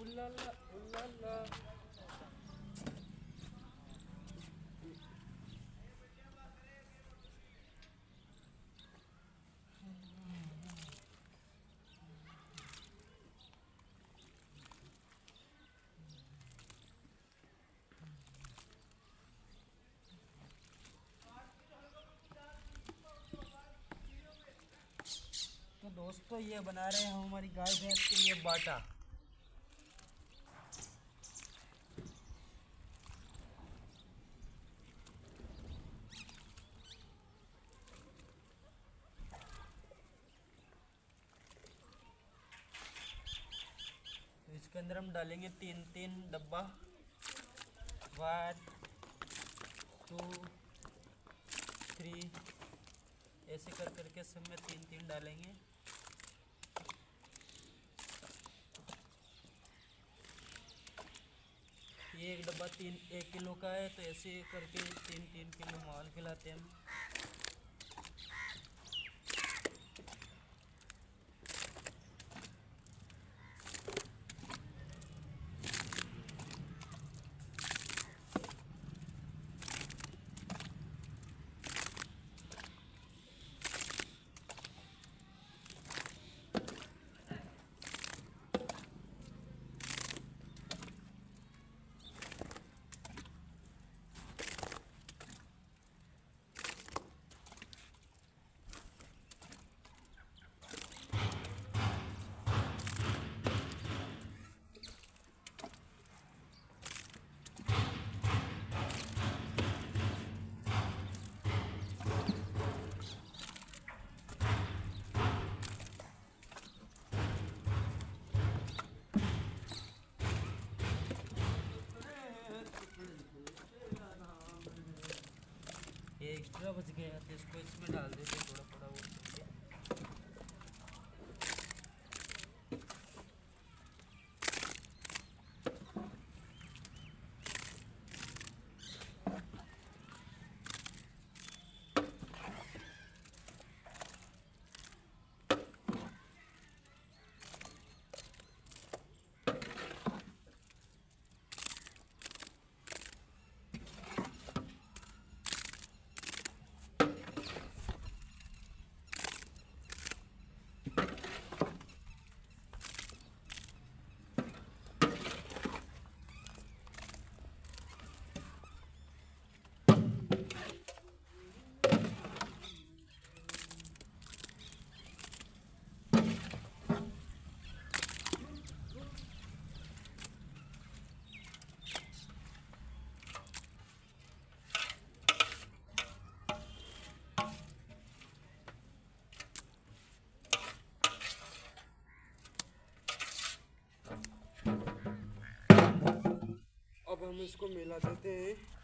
उल्लाला उल्लाला। तो दोस्तों ये बना रहे हैं हम हमारी गाय भैंस के लिए बाटा। तो इसके अंदर हम डालेंगे 3-3 डब्बा। 1 2 3 ऐसे कर करके सब में 3-3 डालेंगे। ये एक डब्बा 1 किलो का है, तो ऐसे करके 3-3 किलो माल खिलाते हैं हम। ये एक्स्ट्रा बच गया तो इसको इसमें डाल देते थोड़ा थोड़ा वो करके। अब हम इसको मिला देते हैं।